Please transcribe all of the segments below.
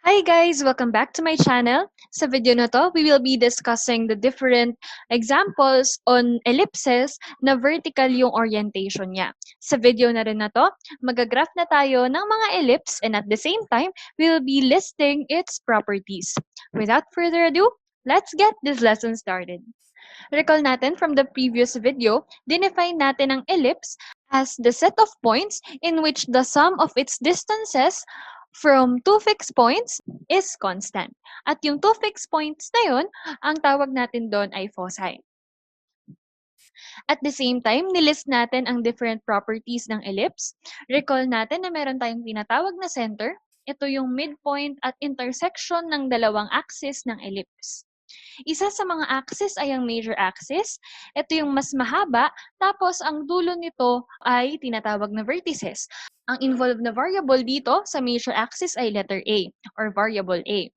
Hi guys! Welcome back to my channel. Sa video na to, we will be discussing the different examples on ellipses na vertical yung orientation niya. Sa video na rin na to, magagraph na tayo ng mga ellipse and at the same time, we will be listing its properties. Without further ado, let's get this lesson started. Recall natin from the previous video, dinefine natin ang ellipse as the set of points in which the sum of its distances from two fixed points is constant. At yung two fixed points na yun, ang tawag natin doon ay foci. At the same time, nilist natin ang different properties ng ellipse. Recall natin na meron tayong tinatawag na center. Ito yung midpoint at intersection ng dalawang axis ng ellipse. Isa sa mga axis ay ang major axis. Ito yung mas mahaba, tapos ang dulo nito ay tinatawag na vertices. Ang involved na variable dito sa major axis ay letter A or variable A.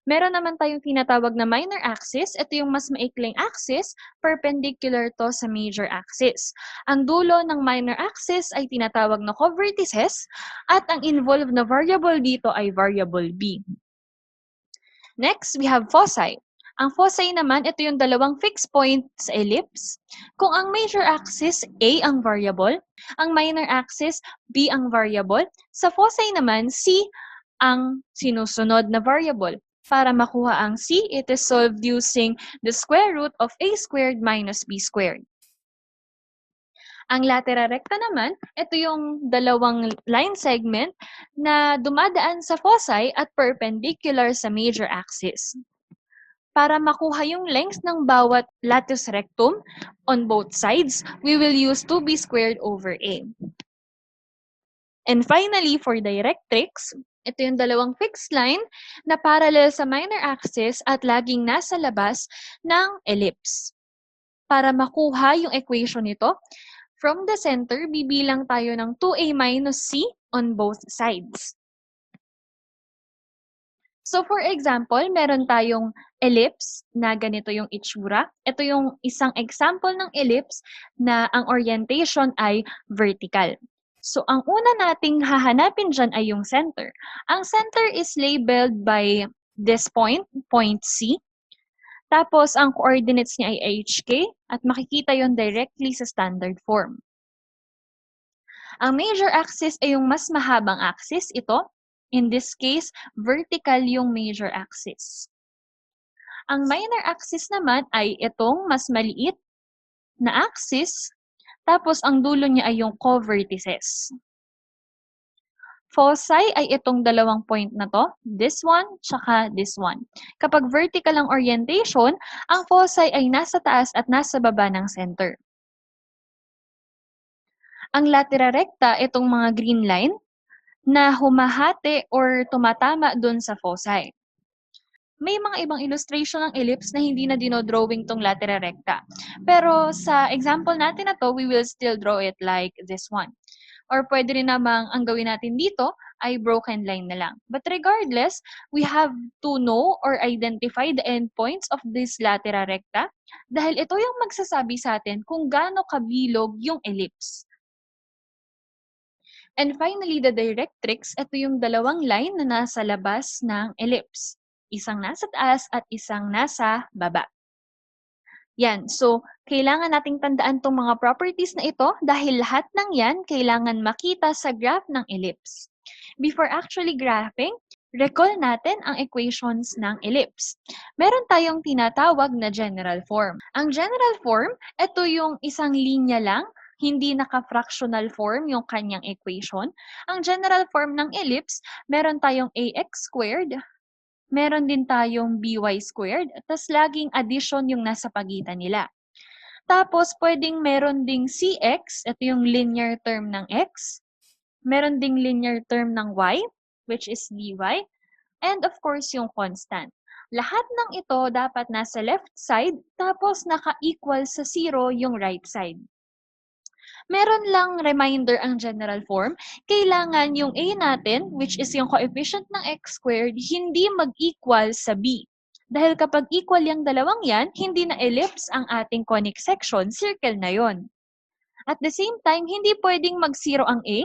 Meron naman tayong tinatawag na minor axis. Ito yung mas maikling axis, perpendicular to sa major axis. Ang dulo ng minor axis ay tinatawag na covertices at ang involved na variable dito ay variable B. Next, we have foci. Ang foci naman, ito yung dalawang fixed point sa ellipse. Kung ang major axis, A ang variable, ang minor axis, B ang variable, sa foci naman, C ang sinusunod na variable. Para makuha ang C, it is solved using the square root of A squared minus B squared. Ang latera recta naman, ito yung dalawang line segment na dumadaan sa foci at perpendicular sa major axis. Para makuha yung length ng bawat latus rectum on both sides, we will use 2b squared over a. And finally, for directrix, ito yung dalawang fixed line na parallel sa minor axis at laging nasa labas ng ellipse. Para makuha yung equation nito, from the center, bibilang tayo ng 2a minus c on both sides. So for example, meron tayong ellipse na ganito yung itsura. Ito yung isang example ng ellipse na ang orientation ay vertical. So ang una nating hahanapin dyan ay yung center. Ang center is labeled by this point, point C. Tapos ang coordinates niya ay HK at makikita yon directly sa standard form. Ang major axis ay yung mas mahabang axis, ito. In this case, vertical yung major axis. Ang minor axis naman ay itong mas maliit na axis, tapos ang dulo niya ay yung covertices. Foci ay itong dalawang point na to, this one, tsaka this one. Kapag vertical ang orientation, ang foci ay nasa taas at nasa baba ng center. Ang latera recta, itong mga green line, na humahati or tumatama dun sa foci. May mga ibang illustration ng ellipse na hindi na dinodrawing tong latera recta. Pero sa example natin na to, we will still draw it like this one. Or pwede rin namang ang gawin natin dito ay broken line na lang. But regardless, we have to know or identify the endpoints of this latera recta dahil ito yung magsasabi sa atin kung gaano kabilog yung ellipse. And finally, the directrix, ito yung dalawang line na nasa labas ng ellipse. Isang nasa taas at isang nasa baba. Yan. So, kailangan nating tandaan tong mga properties na ito dahil lahat ng yan kailangan makita sa graph ng ellipse. Before actually graphing, recall natin ang equations ng ellipse. Meron tayong tinatawag na general form. Ang general form, ito yung isang linya lang, hindi naka-fractional form yung kanyang equation. Ang general form ng ellipse, meron tayong ax squared, meron din tayong by squared, tas laging addition yung nasa pagitan nila. Tapos, pwedeng meron ding cx, ito yung linear term ng x, meron ding linear term ng y, which is dy, and of course, yung constant. Lahat ng ito dapat nasa left side, tapos naka-equal sa 0 yung right side. Meron lang reminder ang general form, kailangan yung a natin, which is yung coefficient ng x squared, hindi mag-equal sa b. Dahil kapag equal yung dalawang yan, hindi na ellipse ang ating conic section, circle na yon. At the same time, hindi pwedeng mag-0 ang a,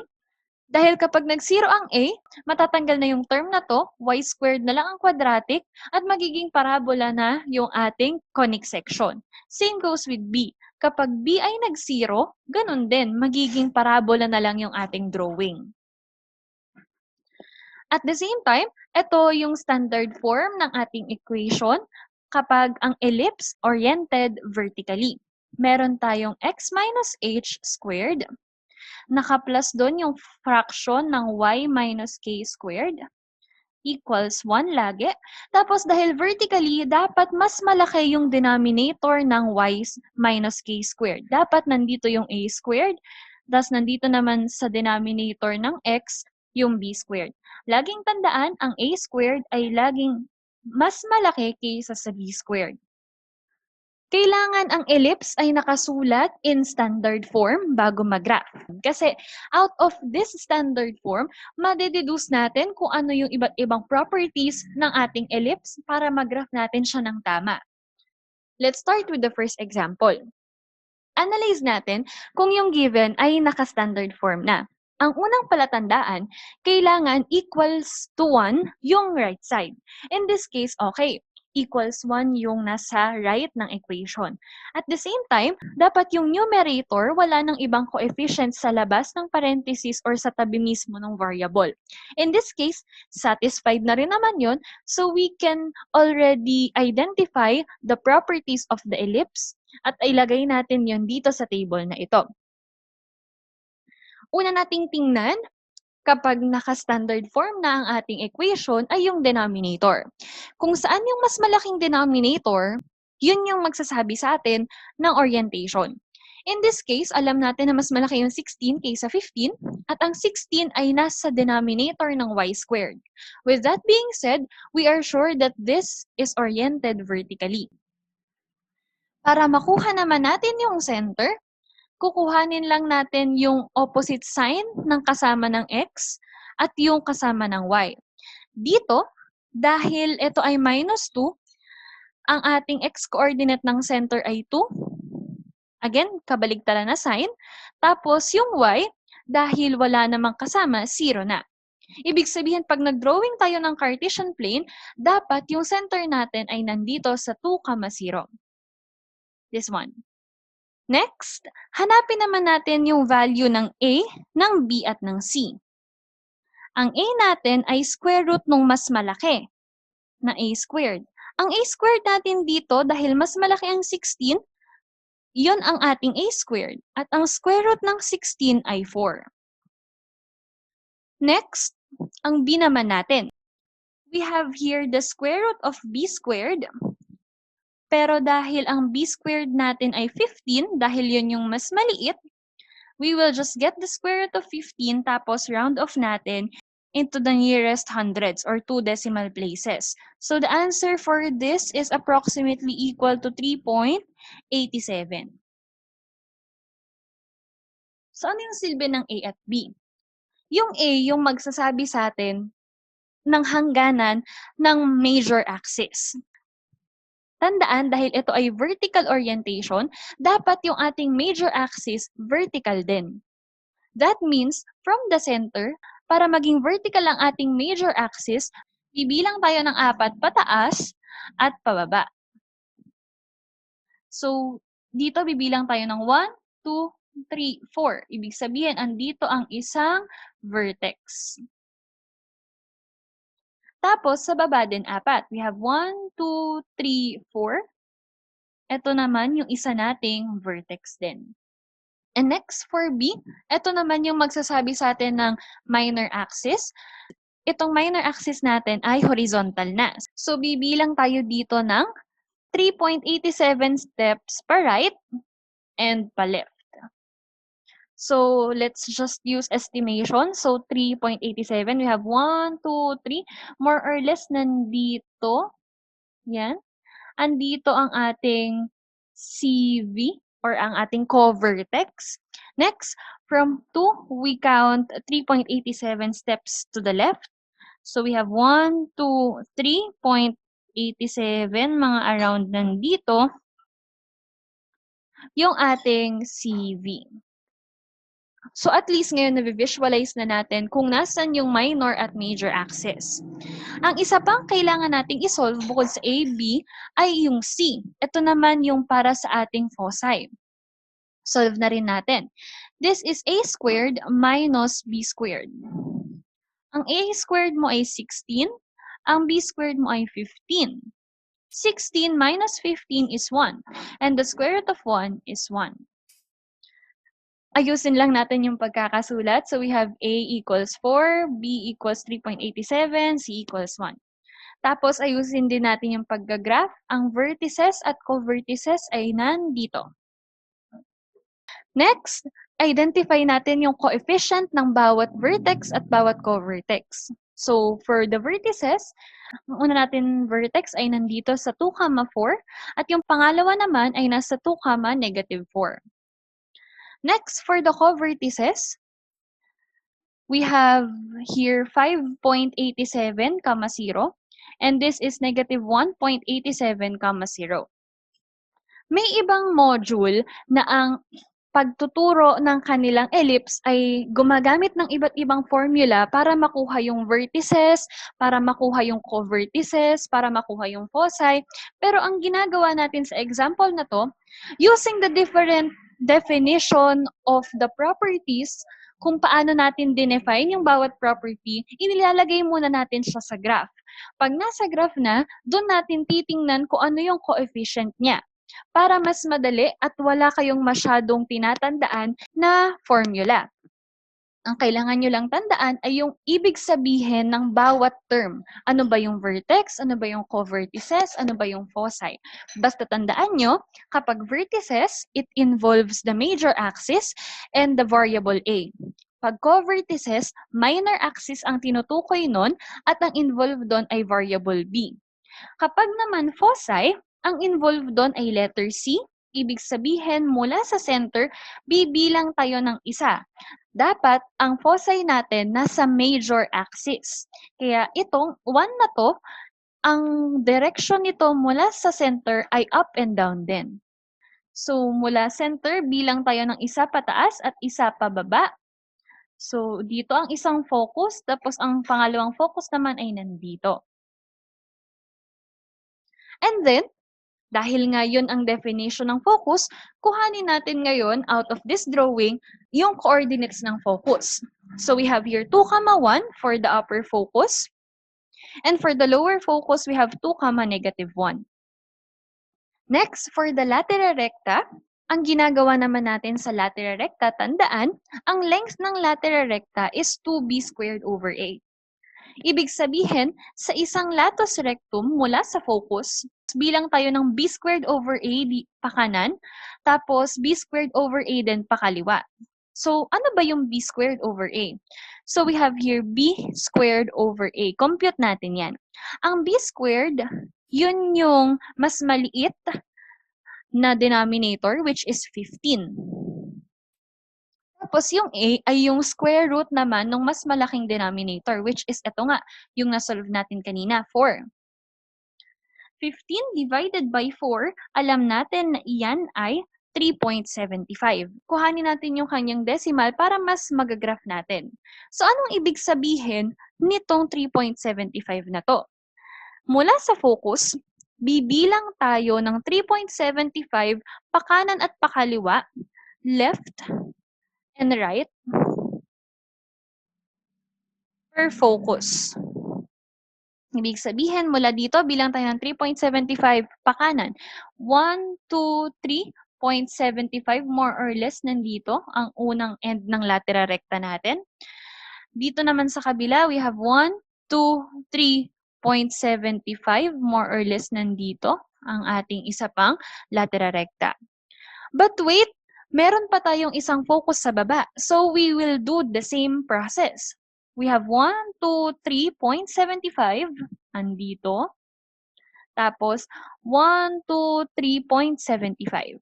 Dahil kapag nag-zero ang a, matatanggal na yung term na 'to, y squared na lang ang quadratic at magiging parabola na yung ating conic section. Same goes with b. Kapag b ay nag-zero, ganun din, magiging parabola na lang yung ating drawing. At the same time, ito yung standard form ng ating equation kapag ang ellipse oriented vertically. Meron tayong x minus h squared, naka-plus doon yung fraction ng y minus k squared equals 1 lagi. Tapos dahil vertically, dapat mas malaki yung denominator ng y minus k squared. Dapat nandito yung a squared, tapos nandito naman sa denominator ng x yung b squared. Laging tandaan, ang a squared ay laging mas malaki kaysa sa b squared. Kailangan ang ellipse ay nakasulat in standard form bago mag-graph. Kasi out of this standard form, madededuce natin kung ano yung iba't ibang properties ng ating ellipse para mag-graph natin siya ng tama. Let's start with the first example. Analyze natin kung yung given ay naka-standard form na. Ang unang palatandaan, kailangan equals to 1 yung right side. In this case, okay, equals 1 yung nasa right ng equation. At the same time, dapat yung numerator wala ng ibang coefficient sa labas ng parenthesis or sa tabi mismo ng variable. In this case, satisfied na rin naman yun, so we can already identify the properties of the ellipse at ilagay natin yon dito sa table na ito. Una nating tingnan, kapag naka-standard form na ang ating equation ay yung denominator. Kung saan yung mas malaking denominator, yun yung magsasabi sa atin ng orientation. In this case, alam natin na mas malaki yung 16 kaysa 15 at ang 16 ay nasa denominator ng y squared. With that being said, we are sure that this is oriented vertically. Para makuha naman natin yung center, kukuhanin lang natin yung opposite sign ng kasama ng x at yung kasama ng y. Dito, dahil ito ay minus 2, ang ating x-coordinate ng center ay 2. Again, kabaligtaran na sign. Tapos yung y, dahil wala namang kasama, 0 na. Ibig sabihin, pag nag-drawing tayo ng Cartesian plane, dapat yung center natin ay nandito sa 2, 0. This one. Next, hanapin naman natin yung value ng A, ng B at ng C. Ang A natin ay square root nung mas malaki na A squared. Ang A squared natin dito, dahil mas malaki ang 16, yun ang ating A squared. At ang square root ng 16 ay 4. Next, ang B naman natin. We have here the square root of B squared. Pero dahil ang b squared natin ay 15, dahil yun yung mas maliit, we will just get the square root of 15 tapos round off natin into the nearest hundreds or 2 decimal places. So the answer for this is approximately equal to 3.87. So ano yung silbi ng A at B? Yung A, yung magsasabi sa atin ng hangganan ng major axis. Tandaan, dahil ito ay vertical orientation, dapat yung ating major axis vertical din. That means, from the center, para maging vertical ang ating major axis, bibilang tayo ng 4 pataas at pababa. So, dito bibilang tayo ng 1, 2, 3, 4. Ibig sabihin, andito ang isang vertex. Tapos, sa baba din 4. We have 1, 2, 3, 4. Ito naman yung isa nating vertex din. And next, for B, ito naman yung magsasabi sa atin ng minor axis. Itong minor axis natin ay horizontal na. So, bibilang tayo dito ng 3.87 steps pa right and pa left. So, let's just use estimation. So, 3.87, we have 1, 2, 3. More or less nandito. Yan. Andito ang ating CV or ang ating co-vertex. Next, from 2, we count 3.87 steps to the left. So, we have 1, 2, 3.87, mga around nandito, yung ating CV. So at least ngayon na-visualize na natin kung nasan yung minor at major axis. Ang isa pang kailangan nating isolve bukod sa A, B ay yung C. Ito naman yung para sa ating foci. Solve na rin natin. This is A squared minus B squared. Ang A squared mo ay 16, ang B squared mo ay 15. 16 minus 15 is 1, and the square root of 1 is 1. Ayusin lang natin yung pagkakasulat. So we have A equals 4, B equals 3.87, C equals 1. Tapos ayusin din natin yung paggagraph. Ang vertices at co-vertices ay nandito. Next, identify natin yung coefficient ng bawat vertex at bawat co-vertex. So for the vertices, ang una natin vertex ay nandito sa 2, 4 at yung pangalawa naman ay nasa 2, -4. Next, for the co-vertices, we have here 5.87, 0, and this is -1.87, 0. May ibang module na ang pagtuturo ng kanilang ellipse ay gumagamit ng iba't ibang formula para makuha yung vertices, para makuha yung co-vertices, para makuha yung foci. Pero ang ginagawa natin sa example na to, using the different definition of the properties, kung paano natin define yung bawat property, inilalagay muna natin siya sa graph. Pag nasa graph na, doon natin titingnan kung ano yung coefficient niya, para mas madali at wala kayong masyadong tinatandaan na formula. Ang kailangan nyo lang tandaan ay yung ibig sabihin ng bawat term. Ano ba yung vertex? Ano ba yung co-vertices? Ano ba yung foci? Basta tandaan nyo, kapag vertices, it involves the major axis and the variable A. Pag co-vertices, minor axis ang tinutukoy nun at ang involved doon ay variable B. Kapag naman foci, ang involved doon ay letter C. Ibig sabihin, mula sa center, bibilang tayo ng isa. Dapat, ang foci natin nasa major axis. Kaya itong 1 na to, ang direction nito mula sa center ay up and down din. So, mula center, bilang tayo ng isa pataas at isa pababa. So, dito ang isang focus, tapos ang pangalawang focus naman ay nandito. And then, dahil nga yun ang definition ng focus, kuhanin natin ngayon out of this drawing yung coordinates ng focus. So we have here 2, 1 for the upper focus. And for the lower focus, we have 2, -1. Next, for the latera recta, ang ginagawa naman natin sa latera recta, tandaan, ang length ng latera recta is 2b squared over a. Ibig sabihin, sa isang latus rectum mula sa focus, bilang tayo ng b squared over a pa kanan, tapos b squared over a din pa kaliwa. So, ano ba yung b squared over a? So, we have here b squared over a. Compute natin yan. Ang b squared, yun yung mas maliit na denominator, which is 15. Tapos yung a ay yung square root naman ng mas malaking denominator, which is ito nga, yung nasolve natin kanina, 4. 15 divided by 4, alam natin na iyan ay 3.75. Kuhanin natin yung kanyang decimal para mas magagraph natin. So anong ibig sabihin nitong 3.75 na to? Mula sa focus, bibilang tayo ng 3.75 pakanan at pakaliwa, left and right, per focus. Ibig sabihin, mula dito, bilang tayo ng 3.75 pakanan. 1, 2, 3.75, more or less, nandito ang unang end ng latera recta natin. Dito naman sa kabila, we have 1, 2, 3.75, more or less, nandito ang ating isa pang latera recta. But wait, meron pa tayong isang focus sa baba. So we will do the same process. We have 1, 2, 3.75 andito. Tapos 1, 2, 3.75.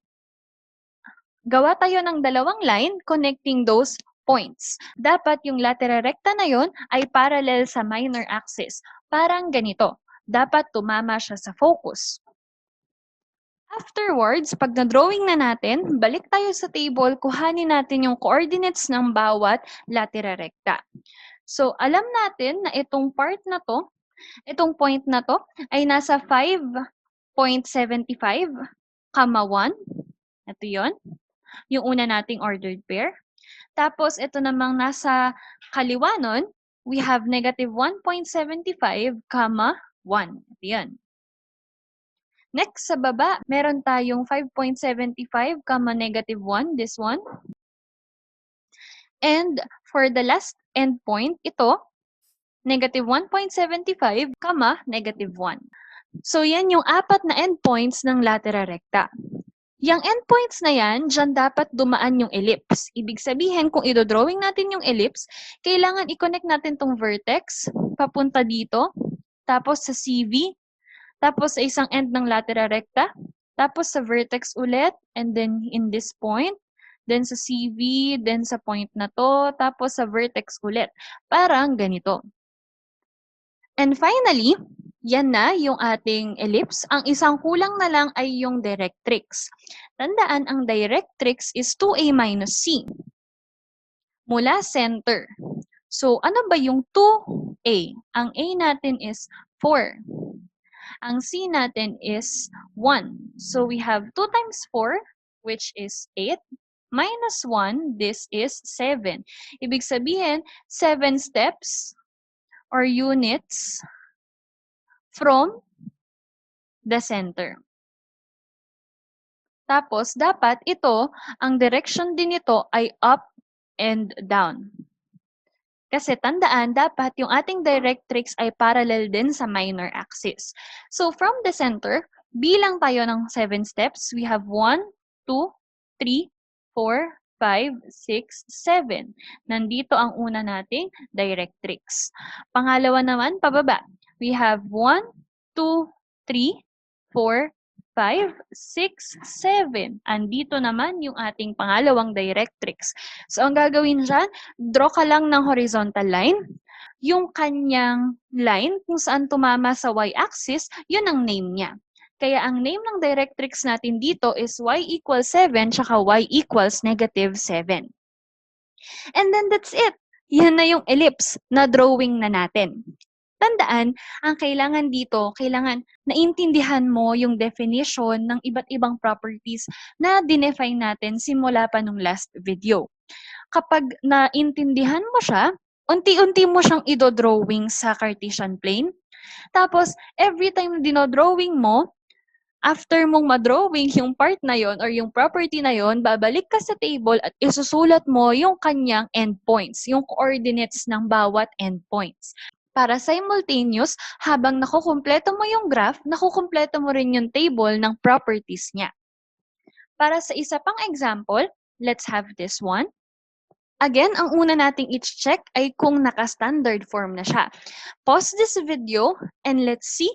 Gawa tayo ng dalawang line connecting those points. Dapat yung latera recta na yon ay parallel sa minor axis. Parang ganito. Dapat tumama siya sa focus. Afterwards, pag na-drawing na natin, balik tayo sa table, kuhanin natin yung coordinates ng bawat latera recta. So, alam natin na itong part na to, itong point na to, ay nasa 5.75, 1. Ito yon, yung una nating ordered pair. Tapos, ito namang nasa kaliwa nun, we have negative 1.75, 1. Ito yan. Next, sa baba, meron tayong 5.75, negative 1, this one. And for the last endpoint, ito, negative 1.75, negative 1. So, yan yung 4 na endpoints ng latera recta. Yang endpoints na yan, dyan dapat dumaan yung ellipse. Ibig sabihin, kung idodrawing natin yung ellipse, kailangan i-connect natin tong vertex, papunta dito, tapos sa CV, tapos sa isang end ng latera recta, tapos sa vertex ulit, and then in this point, then sa CV, then sa point na to, tapos sa vertex ulit. Parang ganito. And finally, yan na yung ating ellipse. Ang isang kulang na lang ay yung directrix. Tandaan, ang directrix is 2a minus c mula center. So, ano ba yung 2a? Ang a natin is 4. Ang c natin is 1. So, we have 2 times 4, which is 8, minus 1, this is 7. Ibig sabihin, 7 steps or units from the center. Tapos, dapat ito, ang direction din nito ay up and down. Kasi tandaan, dapat yung ating directrix ay parallel din sa minor axis. So, from the center, bilang tayo ng 7 steps. We have 1, 2, 3, 4, 5, 6, 7. Nandito ang una nating directrix. Pangalawa naman, pababa. We have 1, 2, 3, 4, 5, 6, 7. Andito naman yung ating pangalawang directrix. So, ang gagawin dyan, draw ka lang ng horizontal line. Yung kanyang line kung saan tumama sa y-axis, yun ang name niya. Kaya ang name ng directrix natin dito is y equals 7 tsaka y equals negative 7. And then that's it. Yan na yung ellipse na drawing na natin. Tandaan, ang kailangan dito, kailangan naintindihan mo yung definition ng iba't ibang properties na dinefine natin simula pa nung last video. Kapag naintindihan mo siya, unti-unti mo siyang idodrawing sa Cartesian plane. Tapos, every time dinodrawing mo, after mong madrawing yung part na yon or yung property na yon, babalik ka sa table at isusulat mo yung kanyang endpoints, yung coordinates ng bawat endpoints. Para simultaneous, habang nakukumpleto mo yung graph, nakukumpleto mo rin yung table ng properties niya. Para sa isa pang example, let's have this one. Again, ang una nating i-check ay kung naka-standard form na siya. Pause this video and let's see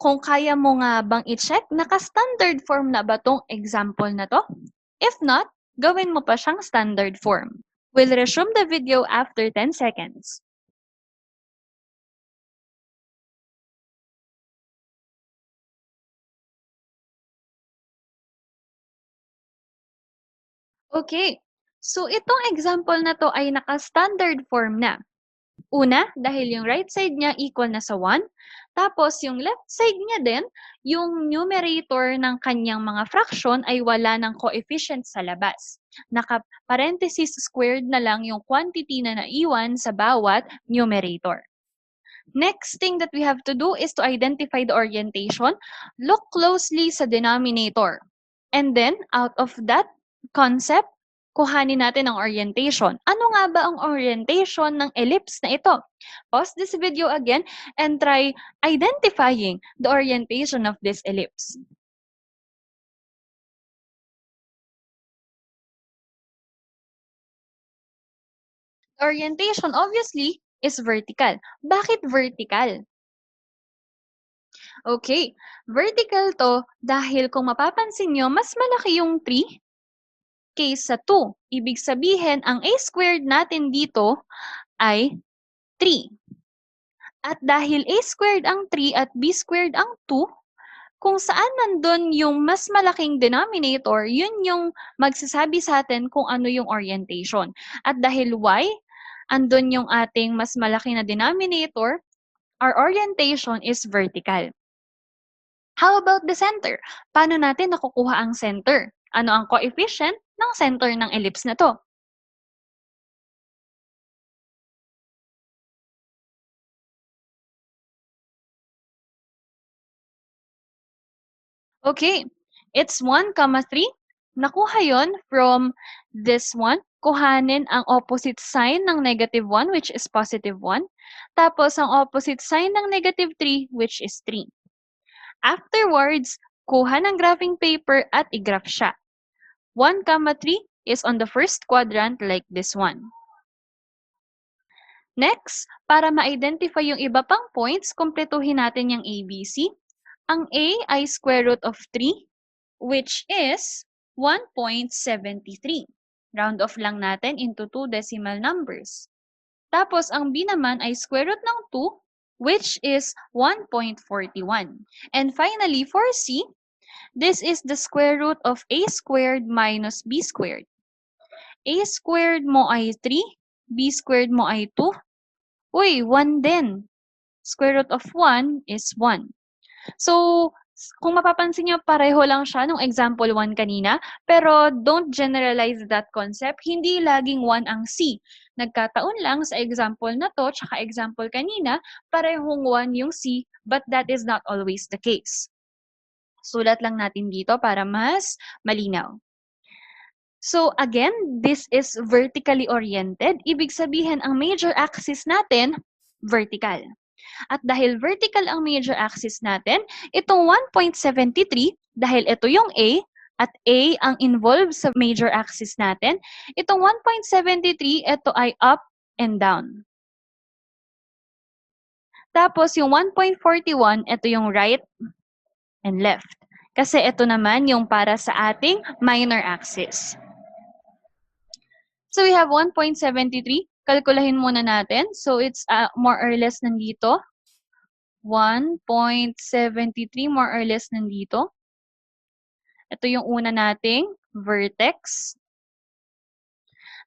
kung kaya mo nga bang i-check naka-standard form na ba tong example na to. If not, gawin mo pa siyang standard form. We'll resume the video after 10 seconds. Okay, so itong example na to ay naka-standard form na. Una, dahil yung right side niya equal na sa 1. Tapos, yung left side niya din, yung numerator ng kanyang mga fraction ay wala ng coefficient sa labas. Naka-parenthesis squared na lang yung quantity na naiwan sa bawat numerator. Next thing that we have to do is to identify the orientation. Look closely sa denominator. And then, out of that concept, kuhanin natin ang orientation. Ano nga ba ang orientation ng ellipse na ito? Pause this video again and try identifying the orientation of this ellipse. The orientation, obviously, is vertical. Bakit vertical? Okay, vertical to dahil kung mapapansin nyo, mas malaki yung 3 kaysa 2. Ibig sabihin, ang a squared natin dito ay 3. At dahil a squared ang 3 at b squared ang 2, Kung saan nandun yung mas malaking denominator, yun yung magsasabi sa atin kung ano yung orientation. At dahil y, andun yung ating mas malaki na denominator, our orientation is vertical. How about the center? Paano natin nakukuha ang center? Ano ang coefficient ng center ng ellipse na to? Okay, it's 1, 3. Nakuha yon from this one. Kuhanin ang opposite sign ng -1, which is +1. Tapos ang opposite sign ng -3, which is 3. Afterwards, kuha ng graphing paper at i-graph siya. 1, 3 is on the first quadrant like this one. Next, para ma-identify yung iba pang points, kumpletuhin natin yung ABC. Ang A ay square root of 3, which is 1.73. Round off lang natin into 2 decimal numbers. Tapos, ang B naman ay square root ng 2, which is 1.41. And finally, for C, this is the square root of A squared minus B squared. A squared mo ay 3, B squared mo ay 2. Uy, 1 din. Square root of 1 is 1. So, kung mapapansin niyo, pareho lang siya nung example 1 kanina, pero don't generalize that concept. Hindi laging 1 ang C. Nagkataon lang sa example na to, tsaka example kanina, parehong 1 yung C, but that is not always the case. Sulat lang natin dito para mas malinaw. So again, this is vertically oriented. Ibig sabihin, ang major axis natin, vertical. At dahil vertical ang major axis natin, itong 1.73, dahil ito yung A, at A ang involved sa major axis natin, itong 1.73, ito ay up and down. Tapos yung 1.41, ito yung right and left. Kasi ito naman yung para sa ating minor axis. So we have 1.73. Kalkulahin muna natin. So it's more or less nandito. 1.73 more or less nandito. Ito yung una nating vertex.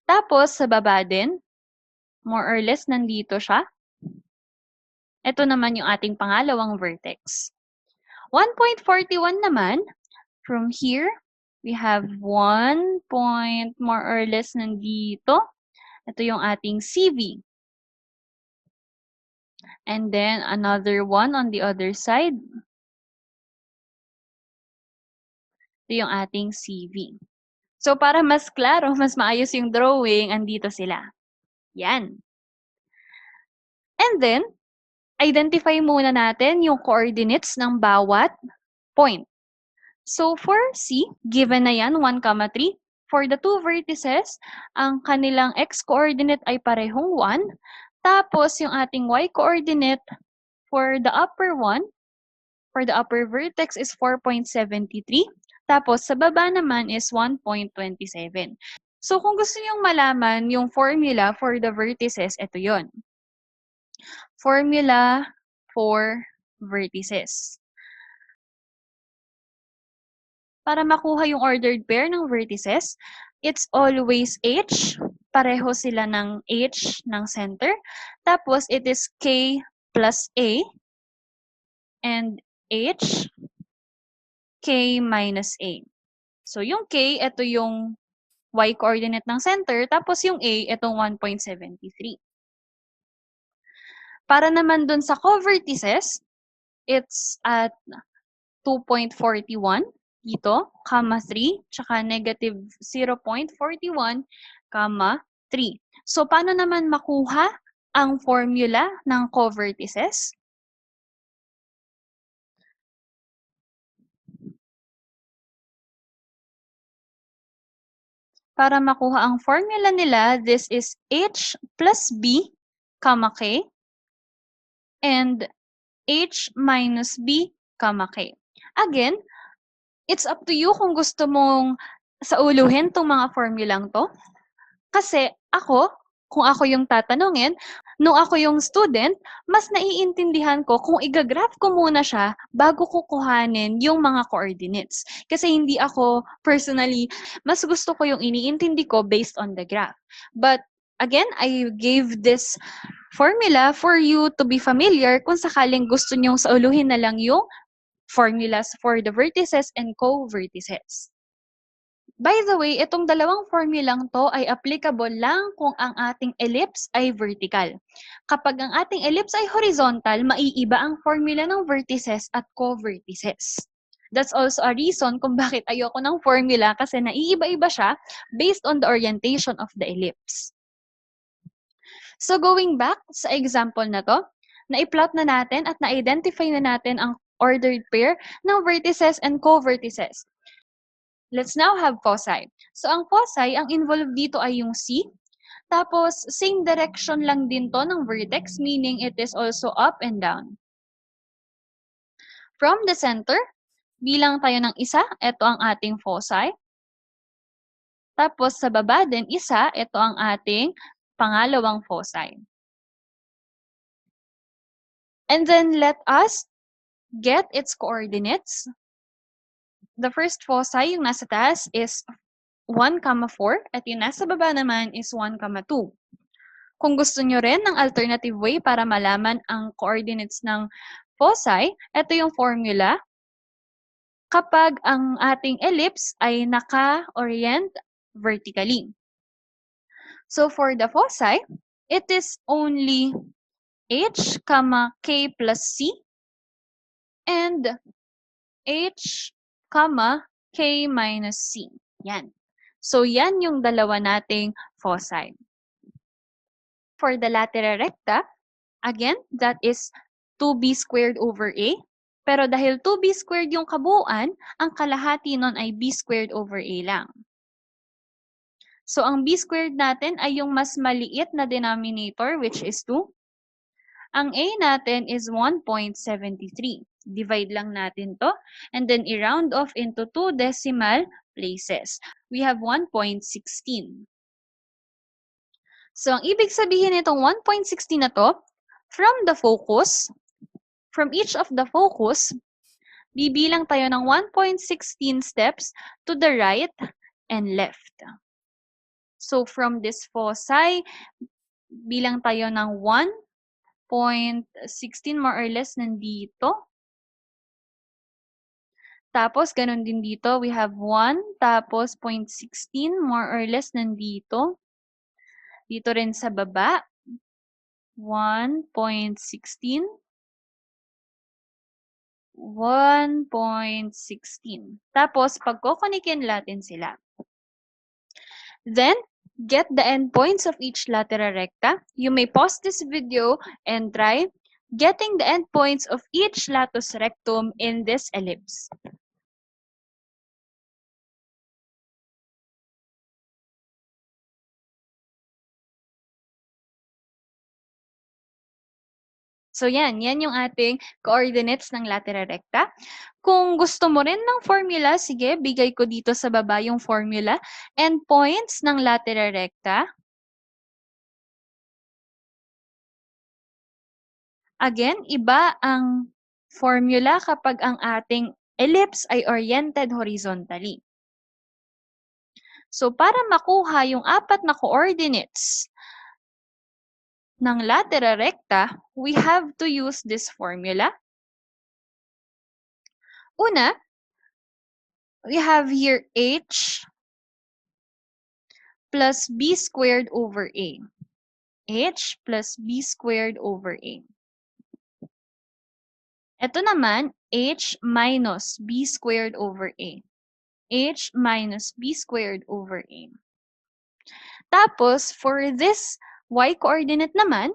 Tapos sa baba din, more or less nandito siya. Ito naman yung ating pangalawang vertex. 1.41 naman, from here, we have 1 point more or less nandito. Ito yung ating CV. And then another one on the other side. Ito yung ating CV. So para mas klaro, mas maayos yung drawing, andito sila. Yan. And then, identify muna natin yung coordinates ng bawat point. So for C, given na yan, 1, 3. For the two vertices, ang kanilang x-coordinate ay parehong 1. Tapos yung ating y-coordinate for the upper one, for the upper vertex is 4.73. Tapos sa baba naman is 1.27. So kung gusto niyong malaman yung formula for the vertices, ito yon. Formula for vertices. Para makuha yung ordered pair ng vertices, it's always H. Pareho sila ng H ng center. Tapos it is K plus A and H, K minus A. So yung K, ito yung y-coordinate ng center. Tapos yung A, itong 1.73. Para naman dun sa covertices, it's at 2.41 dito, comma 3, tsaka negative 0.41, comma 3. So, paano naman makuha ang formula ng covertices? Para makuha ang formula nila, this is H plus B, comma K, and H minus B, comma K. Again, it's up to you kung gusto mong sauluhin tong mga formulang to. Kasi ako, kung ako yung tatanungin, nung ako yung student, mas naiintindihan ko kung igagraph ko muna siya bago ko kuhanin yung mga coordinates. Kasi hindi ako personally, mas gusto ko yung iniintindi ko based on the graph. But again, I gave this formula for you to be familiar kung sakaling gusto nyong sauluhin na lang yung formulas for the vertices and co-vertices. By the way, itong dalawang formulang to ay applicable lang kung ang ating ellipse ay vertical. Kapag ang ating ellipse ay horizontal, maiiba ang formula ng vertices at co-vertices. That's also a reason kung bakit ayoko ng formula kasi naiiba-iba siya based on the orientation of the ellipse. So going back sa example na to, na-plot na natin at na-identify na natin ang ordered pair ng vertices and co-vertices. Let's now have foci. So, ang foci, ang involved dito ay yung C. Tapos, same direction lang din to ng vertex, meaning it is also up and down. From the center, bilang tayo ng isa, ito ang ating foci. Tapos, sa baba din, isa, ito ang ating pangalawang foci. And then, let us get its coordinates. The first foci, yung nasa taas, is 1, 4, at yung nasa baba naman is 1, 2. Kung gusto nyo rin ng alternative way para malaman ang coordinates ng foci, ito yung formula. Kapag ang ating ellipse ay naka-orient vertically. So for the foci, it is only h, k plus c, and h, k minus c. Yan. So, yan yung dalawa nating foci. For the lateral recta, again, that is 2b squared over a. Pero dahil 2b squared yung kabuuan, ang kalahati nun ay b squared over a lang. So, ang b squared natin ay yung mas maliit na denominator, which is 2. Ang a natin is 1.73. Divide lang natin to, and then i-round off into 2 decimal places. We have 1.16. So, ang ibig sabihin nitong 1.16 na to, from each of the focus, bibilang tayo ng 1.16 steps to the right and left. So, from this foci, bilang tayo ng 1.16 more or less nandito. Tapos, ganun din dito, we have 1, tapos 0.16 more or less nandito. Dito rin sa baba, 1.16. 1.16. Tapos, pagkukunikin natin sila. Then, get the endpoints of each lateral recta. You may pause this video and try getting the endpoints of each latus rectum in this ellipse. So yan yung ating coordinates ng lateral recta. Kung gusto mo rin ng formula, sige, bigay ko dito sa baba yung formula. Endpoints ng lateral recta. Again, iba ang formula kapag ang ating ellipse ay oriented horizontally. So para makuha yung apat na coordinates ng lateral recta, we have to use this formula. Una, we have here h plus b squared over a. H plus b squared over a. Ito naman, h minus b squared over a. H minus b squared over a. Tapos, for this y-coordinate naman,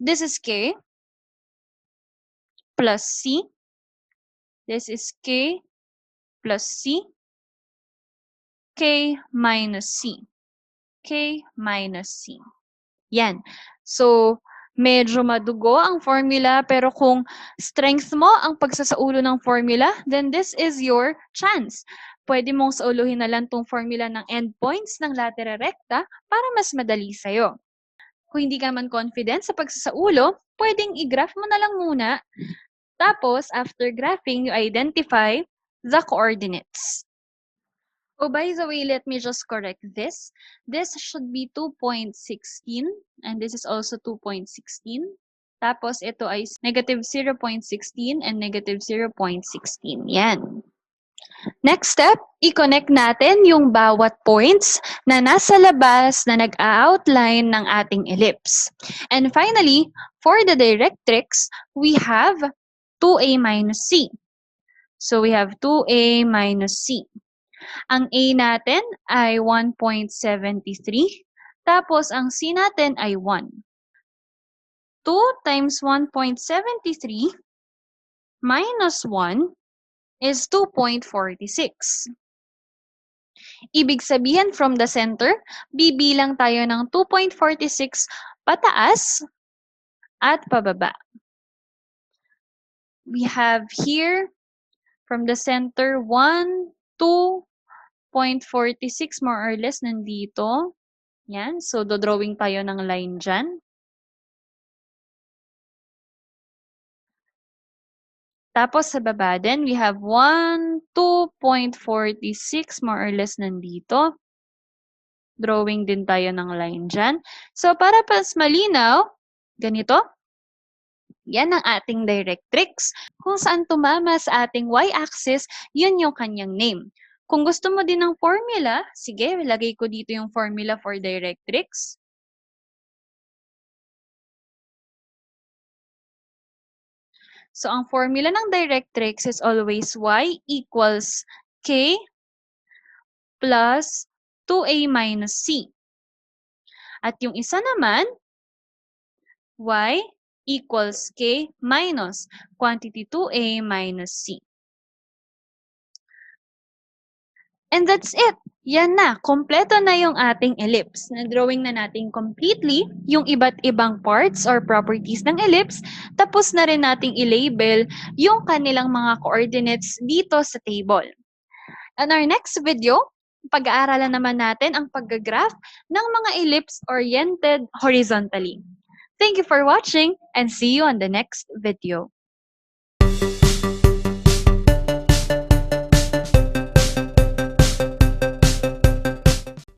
this is k plus c. This is k plus c. K minus c. K minus c. Yan. So, medyo madugo ang formula, pero kung strength mo ang pagsasaulo ng formula, then this is your chance Pwede mong sauluhin na lang tong formula ng endpoints ng lateral recta para mas madali sa'yo. Kung hindi ka man confident sa pagsasaulo, pwedeng i-graph mo na lang muna. Tapos, after graphing, you identify the coordinates. Oh, by the way, let me just correct this. This should be 2.16 and this is also 2.16. Tapos, ito ay negative 0.16 and negative 0.16. Yan. Next step, i-connect natin yung bawat points na nasa labas na nag-outline ng ating ellipse. And finally, for the directrix, we have 2a minus c. So we have 2a minus c. Ang a natin ay 1.73. Tapos ang c natin ay 1. 2 times 1.73 minus 1 is 2.46. Ibig sabihin, from the center, bibilang tayo ng 2.46 pataas at pababa. We have here, from the center, 1, 2.46 more or less nandito. Yan. So, dodrawing tayo ng line dyan. Tapos sa baba din, we have 1, 2.46 more or less nandito. Drawing din tayo ng line dyan. So, para mas malinaw, ganito. Yan ang ating directrix. Kung saan tumama sa ating y-axis, yun yung kanyang name. Kung gusto mo din ng formula, sige, lagay ko dito yung formula for directrix. So, ang formula ng directrix is always y equals k plus 2a minus c. At yung isa naman, y equals k minus quantity 2a minus c. And that's it! Yan na, kompleto na yung ating ellipse. Na-drawing na natin completely yung iba't ibang parts or properties ng ellipse. Tapos na rin nating i-label yung kanilang mga coordinates dito sa table. In our next video, pag-aaralan naman natin ang pag-graph ng mga ellipse oriented horizontally. Thank you for watching and see you on the next video.